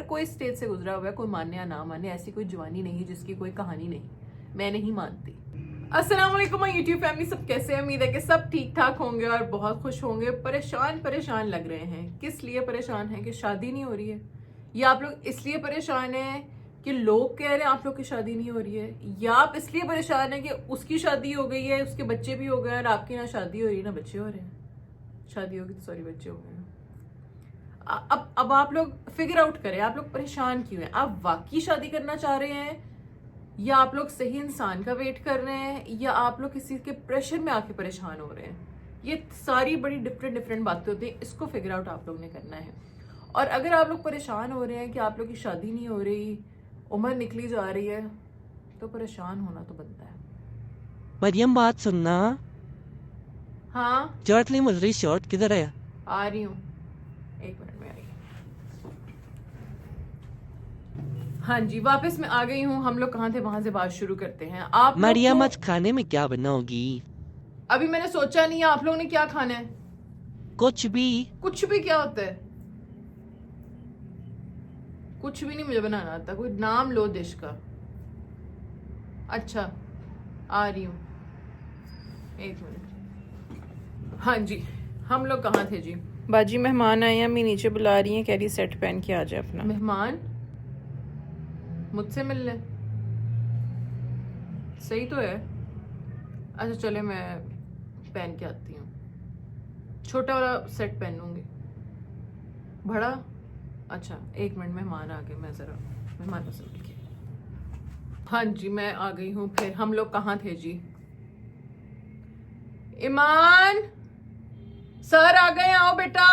कोई स्टेज से गुजरा हुआ है, कोई माने या ना माने, ऐसी कोई जवानी नहीं जिसकी कोई कहानी नहीं, मैं नहीं मानती। अस्सलाम वालेकुम यूट्यूब फैमिली, सब कैसे हैं? उम्मीद है कि सब ठीक ठाक होंगे और बहुत खुश होंगे। परेशान लग रहे हैं। किस लिए परेशान हैं? कि शादी नहीं हो रही है। या आप लोग इसलिए परेशान हैं कि लोग कह रहे हैं आप लोग की शादी नहीं हो रही है, या आप इसलिए परेशान हैं कि उसकी शादी हो गई है, उसके बच्चे भी हो गए और आपकी ना शादी हो रही है ना बच्चे हो रहे हैं। शादी होगी तो सॉरी बच्चे हो गए हैं। अब आप लोग फिगर आउट करें, आप लोग परेशान क्यों हैं? आप वाकई शादी करना चाह रहे हैं, या आप लोग सही इंसान का वेट कर रहे हैं, या आप लोग किसी के प्रेशर में आके परेशान हो रहे हैं? ये सारी बड़ी डिफरेंट बातें होती हैं। इसको फिगर आउट आप लोग ने करना है। और अगर आप लोग परेशान हो रहे हैं कि आप लोग की शादी नहीं हो रही, उम्र निकली जा रही है, तो परेशान होना तो बनता है। मरियम बात सुनना, हाँ जॉर्टली मुजरी शॉर्ट किधर है? आ रही हूँ, एक मिनट में आ रही हूँ। हाँ जी, वापस मैं आ गई हूँ। हम लोग कहाँ थे, वहां से बात शुरू करते हैं। आप मरियम लोग आज खाने में क्या बनाओगी? अभी मैंने सोचा नहीं है। आप लोगों ने क्या खाना है? कुछ भी। कुछ भी क्या होता है? कुछ भी नहीं मुझे बनाना आता। कोई नाम लो डिश का। अच्छा आ रही हूँ, एक मिनट। हाँ जी, हम लोग कहाँ थे जी? बाजी मेहमान आए हैं, अम्मी नीचे बुला रही हैं, कह रही सेट पहन के आ जाए अपना। मेहमान मुझसे मिलने? सही तो है। अच्छा चले, मैं पहन के आती हूँ। छोटा वाला सेट पहनूंगी, बड़ा। अच्छा एक मिनट, मेहमान आ गए, मैं जरा मेहमान से मिल के। हाँ जी मैं आ गई हूँ फिर। हम लोग कहाँ थे जी? ईमान सर आ गए, आओ बेटा।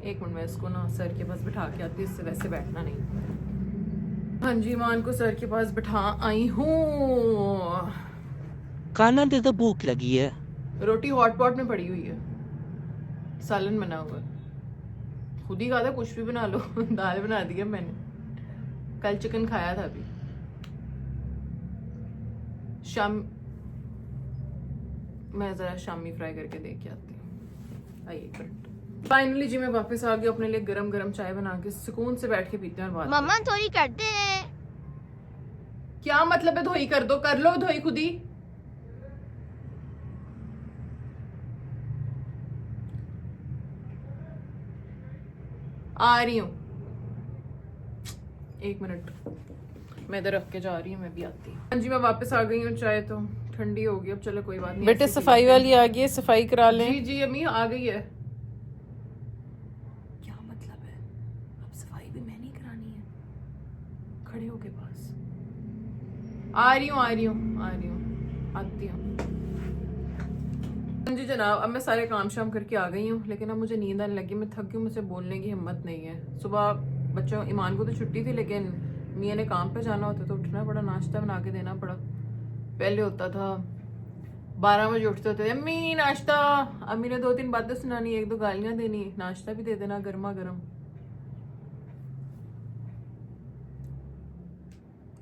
एक मिनट, मैं इसको ना सर के पास बिठा के आती हूँ, इससे वैसे बैठना नहीं। हाँ जी, ईमान को सर के पास बिठा आई हूँ। खाना दे दो, भूख लगी है। रोटी हॉट पॉट में पड़ी हुई है, सालन बना हुआ है। खुद ही कहा था कुछ भी बना लो। दाल बना दी है मैंने, कल चिकन खाया था। अभी शाम मैं जरा शामी फ्राई करके दे के आती हूँ। आइए एक मिनट। फाइनली जी मैं वापस आ गई। अपने लिए गरम गरम चाय बना के सुकून से बैठ के पीते हैं और बात। मम्मा थोड़ी करते हैं। क्या मतलब है धोई कर दो? कर लो धोई खुद ही। आ रही हूँ, एक मिनट, मैं इधर रख के जा रही हूँ, मैं भी आती हूँ। हाँ जी मैं वापस आ गई हूँ। चाय तो ठंडी होगी अब, चलो कोई बात नहीं। बेटे ऐसे सफाई पी लेते हैं। वाली आ गई है, सफाई करा लें। जी जी अम्मी आ गई है। क्या मतलब है? अब सफाई भी मैं नहीं करानी है? खड़े हो के पास आ रही हूँ आती हूँ। हाँ जी जनाब, अब मैं सारे काम शाम करके आ गई हूँ, लेकिन अब मुझे नींद आने लगी। मैं थक गई, मुझसे बोलने की हिम्मत नहीं है। सुबह बच्चों ईमान को तो छुट्टी थी, लेकिन मियाँ ने काम पे जाना होता तो उठना पड़ा, नाश्ता बना के देना पड़ा। पहले होता था 12 बजे उठते थे, अम्मी नाश्ता। अम्मी ने 2-3 बातें सुनानी, 1-2 गालियां देनी, नाश्ता भी दे देना गर्मा गर्म।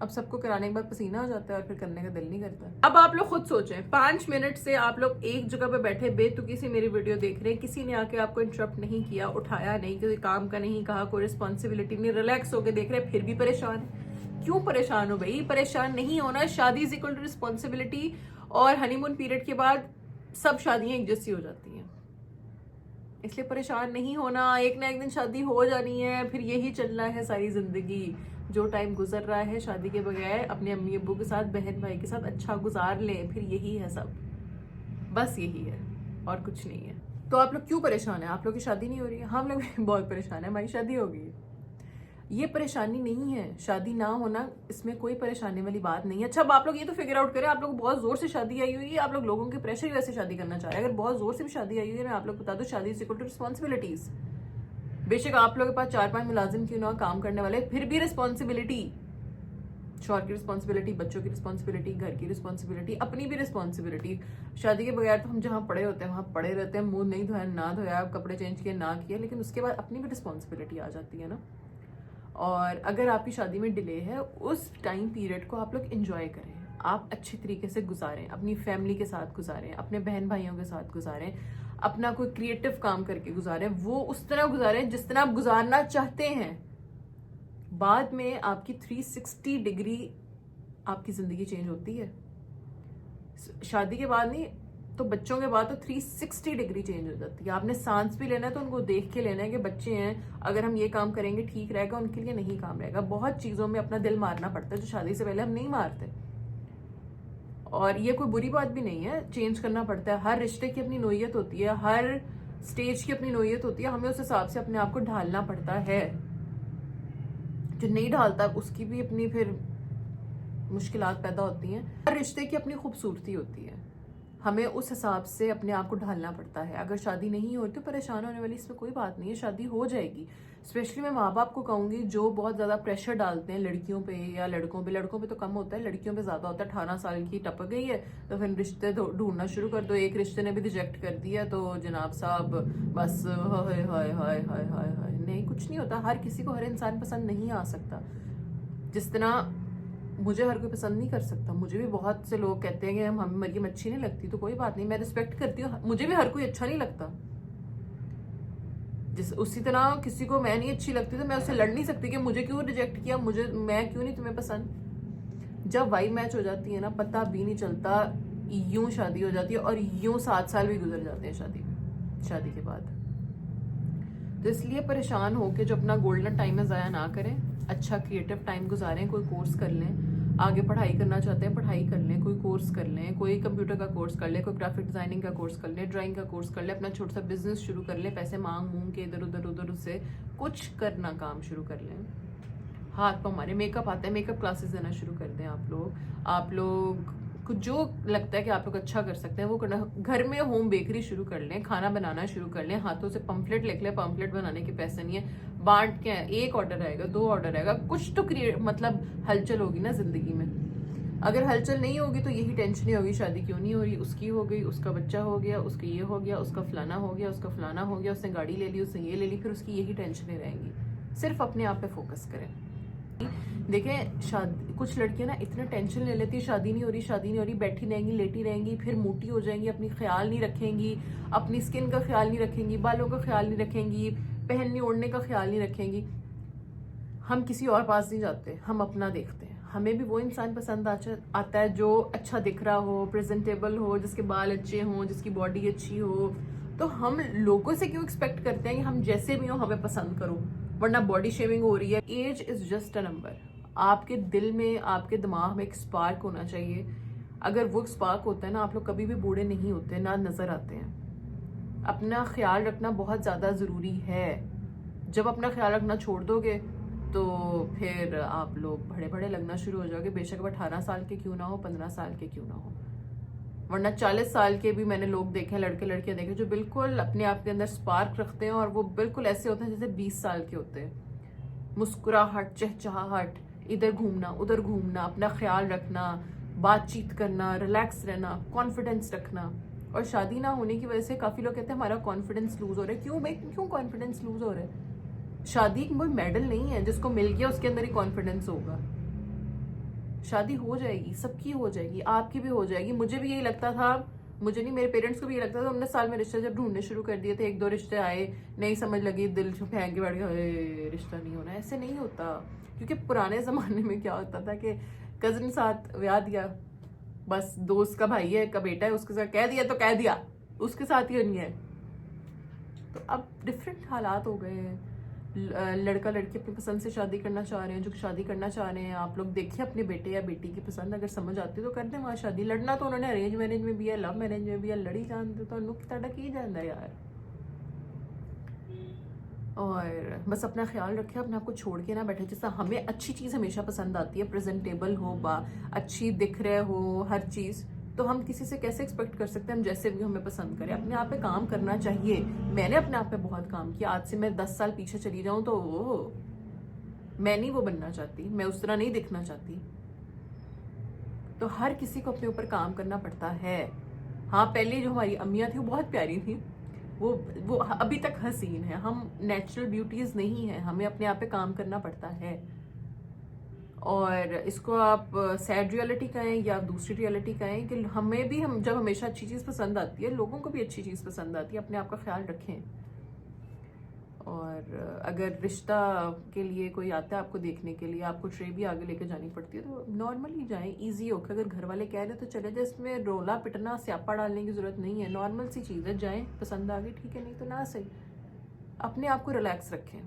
अब सबको कराने के बाद पसीना आ जाता है और फिर करने का दिल नहीं करता। अब आप लोग खुद सोचें, 5 मिनट से आप लोग एक जगह पे बैठे बेतुकी से मेरी वीडियो देख रहे हैं, किसी ने आके आपको इंटरप्ट नहीं किया, उठाया नहीं, किसी काम का नहीं कहा, कोई रिस्पॉन्सिबिलिटी नहीं, रिलैक्स होके देख रहे हैं, फिर भी परेशान। क्यों परेशान हो भाई? परेशान नहीं होना। शादी इज इक्वल टू रिस्पॉन्सिबिलिटी, और हनीमून पीरियड के बाद सब शादियां एक जैसी हो जाती हैं, इसलिए परेशान नहीं होना। एक ना एक दिन शादी हो जानी है, फिर यही चलना है सारी जिंदगी। जो टाइम गुजर रहा है शादी के बगैर अपने अम्मी अब्बू के साथ, बहन भाई के साथ अच्छा गुजार लें, फिर यही है सब, बस यही है और कुछ नहीं है। तो आप लोग क्यों परेशान है? आप लोग की शादी नहीं हो रही है, हम लोग भी बहुत परेशान है, हमारी शादी हो गई है। ये परेशानी नहीं है, शादी ना होना इसमें कोई परेशानी वाली बात नहीं है। अच्छा अब आप लोग ये तो फिगर आउट करें, आप लोग बहुत जोर से शादी आई हुई है, आप लोग लोगों के प्रेशर की वजह से शादी करना चाह रहे हैं। अगर बहुत जोर से भी शादी आई हुई है, मैं आप लोग बता दूं, शादी इज इक्वल टू रिस्पॉन्सिबिलिटीज। बेशक आप लोगों के पास 4-5 मुलाजिम क्यों ना काम करने वाले, फिर भी रिस्पॉन्सिबिलिटी। शौहर की रिस्पॉन्सिबिलिटी, बच्चों की रिस्पॉन्सिबिलिटी, घर की रिस्पॉन्सिबिलिटी, अपनी भी रिस्पॉन्सिबिलिटी। शादी के बगैर तो हम जहाँ पड़े होते हैं वहाँ पड़े रहते हैं, मुंह नहीं धोया ना धोया, कपड़े चेंज किए ना किए, लेकिन उसके बाद अपनी भी रिस्पॉन्सिबिलिटी आ जाती है ना। और अगर आपकी शादी में डिले है, उस टाइम पीरियड को आप लोग एंजॉय करें, आप अच्छे तरीके से गुजारें, अपनी फैमिली के साथ गुजारें, अपने बहन भाइयों के साथ गुजारें। अपना कोई क्रिएटिव काम करके गुजारें, वो उस तरह गुजारें जिस तरह आप गुजारना चाहते हैं। बाद में आपकी 360 डिग्री आपकी जिंदगी चेंज होती है। शादी के बाद नहीं तो बच्चों के बाद तो 360 डिग्री चेंज हो जाती है। आपने सांस भी लेना है तो उनको देख के लेना है कि बच्चे हैं, अगर हम ये काम करेंगे ठीक रहेगा, उनके लिए नहीं काम रहेगा। बहुत चीजों में अपना दिल मारना पड़ता है जो शादी से पहले हम नहीं मारते, और ये कोई बुरी बात भी नहीं है, चेंज करना पड़ता है। हर रिश्ते की अपनी नोयत होती है, हर स्टेज की अपनी नोयत होती है, हमें उस हिसाब से अपने आप को ढालना पड़ता है। जो नहीं ढालता उसकी भी अपनी फिर मुश्किलात पैदा होती हैं। हर रिश्ते की अपनी खूबसूरती होती है, हमें उस हिसाब से अपने आप को ढालना पड़ता है। अगर शादी नहीं हो तो परेशान होने वाली इसमें कोई बात नहीं है, शादी हो जाएगी। स्पेशली मैं माँ बाप को कहूँगी जो बहुत ज़्यादा प्रेशर डालते हैं लड़कियों पे या लड़कों पे। लड़कों पे तो कम होता है, लड़कियों पे ज़्यादा होता है। 18 साल की टपक गई है तो फिर रिश्ते ढूंढना शुरू कर दो। एक रिश्ते ने भी रिजेक्ट कर दिया तो जनाब साहब बस हाय हाय हाय हाय हाय हाय। नहीं, कुछ नहीं होता। हर किसी को हर इंसान पसंद नहीं आ सकता। जिस तरह मुझे हर कोई पसंद नहीं कर सकता, मुझे भी बहुत से लोग कहते हैं कि हमें मरियम अच्छी नहीं लगती, तो कोई बात नहीं, मैं रिस्पेक्ट करती हूँ। मुझे भी हर कोई अच्छा नहीं लगता। उसी तरह किसी को मैं नहीं अच्छी लगती तो मैं उससे लड़ नहीं सकती कि मुझे क्यों रिजेक्ट किया, मैं क्यों नहीं तुम्हें पसंद। जब वाइब मैच हो जाती है ना, पता भी नहीं चलता, यूं शादी हो जाती है और यूं 7 साल भी गुजर जाते हैं शादी के बाद। तो इसलिए परेशान होके जो अपना गोल्डन टाइम है ज़ाया ना करें, अच्छा क्रिएटिव टाइम गुजारें। कोई कोर्स कर लें, आगे पढ़ाई करना चाहते हैं पढ़ाई कर लें, कोई कोर्स कर लें, कोई कंप्यूटर का कोर्स कर लें, कोई ग्राफिक डिजाइनिंग का कोर्स कर लें, ड्राइंग का कोर्स कर लें, अपना छोटा सा बिजनेस शुरू कर लें, पैसे मांग के इधर उधर से कुछ करना काम शुरू कर लें। हाथ पाँव हमारे मेकअप आता है, मेकअप क्लासेस देना शुरू कर दें। आप लोग को जो लगता है कि आप लोग अच्छा कर सकते हैं वो करना। घर में होम बेकरी शुरू कर लें, खाना बनाना शुरू कर लें। हाथों से पंफलेट लिख लें, पंफलेट बनाने के पैसे नहीं है, बांट के 1 ऑर्डर आएगा, 2 ऑर्डर आएगा, कुछ तो मतलब हलचल होगी ना जिंदगी में। अगर हलचल नहीं होगी तो यही टेंशन ही होगी, शादी क्यों नहीं हो रही, उसकी हो गई, उसका बच्चा हो गया, उसका ये हो गया, उसका फलाना हो गया, उसका फलाना हो गया, उसने गाड़ी ले ली, उसने ये ले ली, फिर उसकी यही टेंशनें रहेंगी। सिर्फ अपने आप पे फोकस करें। देखें, शादी कुछ लड़कियां ना इतना टेंशन ले लेती है, शादी नहीं हो रही, बैठी रहेंगी, लेटी रहेंगी, फिर मोटी हो जाएंगी, अपनी ख्याल नहीं रखेंगी, अपनी स्किन का ख्याल नहीं रखेंगी, बालों का ख्याल नहीं रखेंगी, पहनने ओढ़ने का ख्याल नहीं रखेंगी। हम किसी और पास नहीं जाते, हम अपना देखते हैं। हमें भी वो इंसान पसंद आता है जो अच्छा दिख रहा हो, प्रेजेंटेबल हो, जिसके बाल अच्छे हों, जिसकी बॉडी अच्छी हो। तो हम लोगों से क्यों एक्सपेक्ट करते हैं कि हम जैसे भी हो हमें पसंद करो, वरना बॉडी शेविंग हो रही है। Age is just a number. आपके दिल में, आपके दिमाग में एक स्पार्क होना चाहिए। अगर वो स्पार्क होता है ना, आप लोग कभी भी बूढ़े नहीं होते, ना नजर आते हैं। अपना ख्याल रखना बहुत ज्यादा जरूरी है। जब अपना ख्याल रखना छोड़ दोगे तो फिर आप लोग बड़े बड़े लगना शुरू हो जाओगे, बेशक अब 18 साल के क्यों ना हो, 15 साल के क्यों ना हो। वरना 40 साल के भी मैंने लोग देखे, लड़के लड़कियां देखे जो बिल्कुल अपने आप के अंदर स्पार्क रखते हैं और वो बिल्कुल ऐसे होते हैं जैसे 20 साल के होते हैं। मुस्कुराहट, चहचहाहट, इधर घूमना उधर घूमना, अपना ख्याल रखना, बातचीत करना, रिलैक्स रहना, कॉन्फिडेंस रखना। और शादी ना होने की वजह से काफी लोग कहते हैं हमारा कॉन्फिडेंस लूज हो रहा है। क्यों कॉन्फिडेंस लूज हो रहा है? शादी कोई मेडल नहीं है जिसको मिल गया उसके अंदर ही कॉन्फिडेंस होगा। शादी हो जाएगी, सबकी हो जाएगी, आपकी भी हो जाएगी। मुझे भी यही लगता था, मुझे नहीं, मेरे पेरेंट्स को भी यही लगता था। 19 साल में रिश्ते जब ढूंढने शुरू कर दिए थे, 1-2 रिश्ते आए, नहीं समझ लगी, दिल फेंक के बैठ गया, रिश्ता नहीं होना। ऐसे नहीं होता, क्योंकि पुराने जमाने में क्या होता था कि कजिन साथ ब्याह दिया, बस दोस्त का भाई है, का बेटा है, उसके साथ कह दिया तो कह दिया, उसके साथ ही नहीं है। तो अब डिफरेंट हालात हो गए हैं। लड़का लड़की अपनी पसंद से शादी करना चाह रहे हैं, जो शादी करना चाह रहे हैं। आप लोग देखिए अपने बेटे या बेटी की पसंद, अगर समझ आती है तो कर दें वहाँ शादी। लड़ना तो उन्होंने अरेंज मैरिज में भी है, लव मैरिज में भी है, लड़ी जानते तो लुक ताड़ा की जाता है यार। और बस अपना ख्याल रखें, अपने आप को छोड़ के ना बैठे। जैसा हमें अच्छी चीज़ हमेशा पसंद आती है, प्रेजेंटेबल हो, अच्छी दिख रहे हो हर चीज़, तो हम किसी से कैसे एक्सपेक्ट कर सकते हैं हम जैसे भी हमें पसंद करें। अपने आप पे काम करना चाहिए। मैंने अपने आप पे बहुत काम किया। आज से मैं 10 साल पीछे चली जाऊं तो मैं नहीं वो बनना चाहती, मैं उस तरह नहीं दिखना चाहती। तो हर किसी को अपने ऊपर काम करना पड़ता है। हाँ, पहले जो हमारी अम्मियाँ थी वो बहुत प्यारी थी, वो अभी तक हसीन है। हम नेचुरल ब्यूटीज नहीं है, हमें अपने आप पे काम करना पड़ता है। और इसको आप सैड रियलिटी कहें या दूसरी रियलिटी कहें कि हमें भी हम जब हमेशा अच्छी चीज़ पसंद आती है, लोगों को भी अच्छी चीज़ पसंद आती है। अपने आप का ख्याल रखें। और अगर रिश्ता के लिए कोई आता है आपको देखने के लिए, आपको ट्रे भी आगे लेके जानी पड़ती है, तो नॉर्मली जाएं, इजी होकर। अगर घर वाले कह रहे तो चले जाए, इसमें रोला पिटना स्यापा डालने की ज़रूरत नहीं है। नॉर्मल सी चीज़ है, जाएं, पसंद आ गई ठीक है, नहीं तो ना सही। अपने आप को रिलैक्स रखें।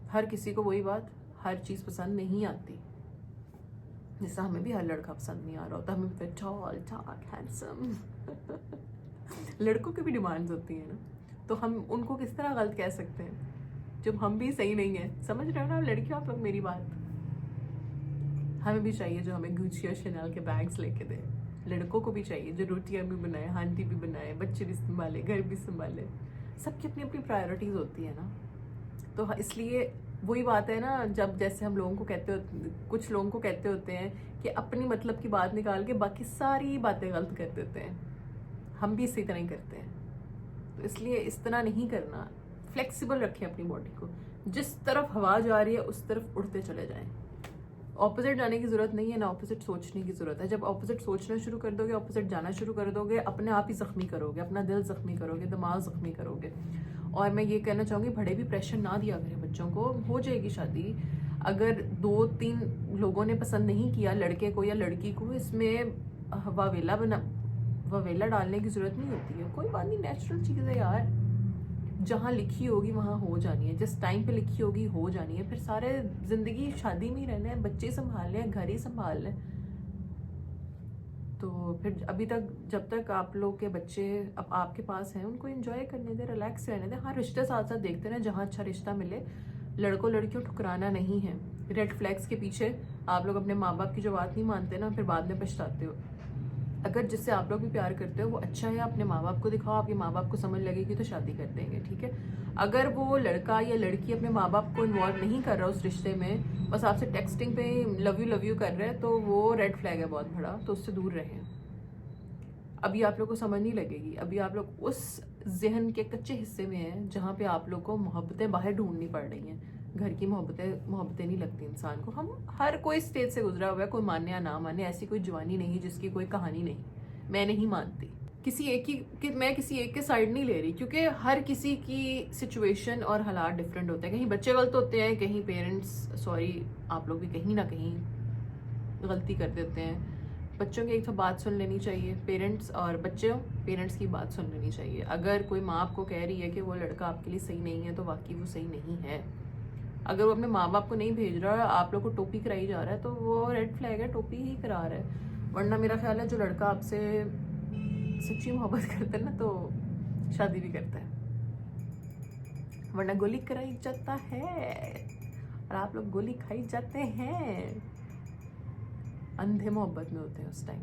हर किसी को वही बात, हर चीज़ पसंद नहीं आती। जैसा हमें भी हर लड़का पसंद नहीं आ रहा होता, हमें टॉल डार्क हैंडसम लड़कों की भी डिमांड्स होती हैं ना, तो हम उनको किस तरह गलत कह सकते हैं जब हम भी सही नहीं है। समझ रहे हो ना लड़कियों आप लोग मेरी बात। हमें भी चाहिए जो हमें गुच्ची और शैनल के बैग्स लेके दे। लड़कों को भी चाहिए जो रोटियां भी बनाए, हांडी भी बनाए, बच्चे भी संभाले, घर भी संभाले। सबकी अपनी अपनी प्रायोरिटीज होती है ना। तो इसलिए वही बात है ना, जब जैसे हम लोगों को कहते होते, कुछ लोगों को कहते होते हैं कि अपनी मतलब की बात निकाल के बाकी सारी बातें गलत कर देते हैं। हम भी इसी तरह ही करते हैं। तो इसलिए इस तरह नहीं करना। फ्लेक्सिबल रखें अपनी बॉडी को। जिस तरफ हवा जा रही है उस तरफ उड़ते चले जाएं। ऑपोजिट जाने की जरूरत नहीं है, ना ऑपोजिट सोचने की जरूरत है। जब ऑपोजिट सोचना शुरू कर दोगे, ऑपोजिट जाना शुरू कर दोगे, अपने आप ही जख्मी करोगे, अपना दिल जख्मी करोगे, दिमाग जख्मी करोगे। और मैं ये कहना चाहूँगी, बड़े भी प्रेशर ना दिया करें बच्चों को। हो जाएगी शादी, अगर 2-3 लोगों ने पसंद नहीं किया लड़के को या लड़की को, इसमें वावेला डालने की जरूरत नहीं होती है। कोई बात नहीं, नेचुरल चीज़ है यार। जहाँ लिखी होगी वहाँ हो जानी है, जिस टाइम पे लिखी होगी हो जानी है। फिर सारे जिंदगी शादी में ही रहना है, बच्चे संभालने हैं, घर ही संभालना है। तो फिर अभी तक जब तक आप लोग के बच्चे अब आपके पास हैं, उनको एंजॉय करने दें, रिलैक्स रहने दें। हाँ, रिश्ते साथ साथ देखते रहें, जहाँ अच्छा रिश्ता मिले। लड़कों लड़कियों ठुकराना नहीं है। रेड फ्लैग्स के पीछे आप लोग अपने माँ बाप की जो बात नहीं मानते ना, फिर बाद में पछताते हो। अगर जिससे आप लोग भी प्यार करते हो वो अच्छा है, अपने माँ बाप को दिखाओ, आपके माँ बाप को समझ लगेगी तो शादी कर देंगे, ठीक है। अगर वो लड़का या लड़की अपने माँ बाप को इन्वॉल्व नहीं कर रहा उस रिश्ते में, बस आपसे टेक्सटिंग पे लव यू कर रहे हैं, तो वो रेड फ्लैग है बहुत बड़ा, तो उससे दूर रहें। अभी आप लोग को समझ नहीं लगेगी। अभी आप लोग उस जहन के कच्चे हिस्से में हैं जहाँ पे आप लोग को मोहब्बतें बाहर ढूंढनी पड़ रही हैं। घर की मोहब्बतें नहीं लगती इंसान को। हम हर कोई स्टेज से गुजरा हुआ है, कोई माने या ना माने। ऐसी कोई जवानी नहीं जिसकी कोई कहानी नहीं। मैं नहीं मानती किसी एक की मैं किसी एक के साइड नहीं ले रही, क्योंकि हर किसी की सिचुएशन और हालात डिफरेंट होते हैं। कहीं बच्चे गलत होते हैं, कहीं पेरेंट्स, सॉरी आप लोग भी कहीं ना कहीं गलती कर देते हैं। बच्चों की एक तो बात सुन लेनी चाहिए, पेरेंट्स और पेरेंट्स की बात सुन लेनी चाहिए। अगर कोई माँ आपको कह रही है कि वो लड़का आपके लिए सही नहीं है, तो वाकई वो सही नहीं है। अगर वो अपने माँ बाप को नहीं भेज रहा है, आप लोग को टोपी कराई जा रहा है, तो वो रेड फ्लैग है, टोपी ही करा रहा है। वरना मेरा ख्याल है जो लड़का आपसे सच्ची मोहब्बत करता है ना, तो शादी भी करता है। वरना गोली कराई जाता है और आप लोग गोली खाई जाते हैं। अंधे मोहब्बत में होते हैं उस टाइम।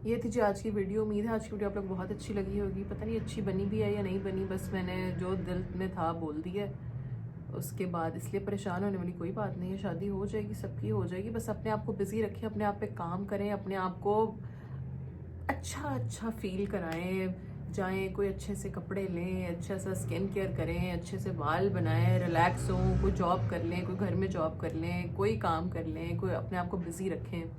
ये थी जी आज की वीडियो। उम्मीद है आज की वीडियो आप लोग बहुत अच्छी लगी होगी। पता नहीं अच्छी बनी भी है या नहीं बनी, बस मैंने जो दिल में था बोल दिया। उसके बाद इसलिए परेशान होने वाली कोई बात नहीं है। शादी हो जाएगी, सबकी हो जाएगी। बस अपने आप को बिजी रखें, अपने आप पे काम करें, अपने आप को अच्छा फील कराएं। जाएं, कोई अच्छे से कपड़े लें, अच्छा सा स्किन केयर करें, अच्छे से बाल बनाएं, रिलैक्स हों, कोई जॉब कर लें, कोई घर में जॉब कर लें, कोई काम कर लें, कोई अपने आप को बिजी रखें।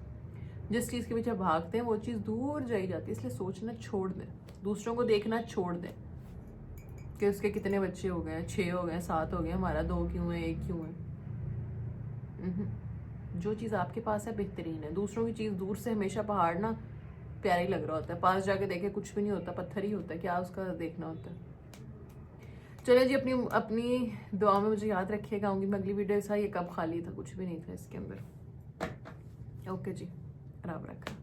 जिस चीज़ के पीछे भागते हैं वो चीज़ दूर जाई जाती है। इसलिए सोचना छोड़ दें, दूसरों को देखना छोड़ दें कि उसके कितने बच्चे हो गए, 6 हो गए, 7 हो गए, हमारा 2 क्यों है, 1 क्यों है। जो चीज़ आपके पास है बेहतरीन है। दूसरों की चीज़ दूर से हमेशा पहाड़ ना प्यारा ही लग रहा होता है, पास जाके देखे कुछ भी नहीं होता, पत्थर ही होता है, क्या उसका देखना होता है। चलिए जी, अपनी दुआ में मुझे याद रखिएगा। आऊँगी मैं अगली वीडियो। ये कब खाली था, कुछ भी नहीं था इसके अंदर। ओके जी, आराम रखा।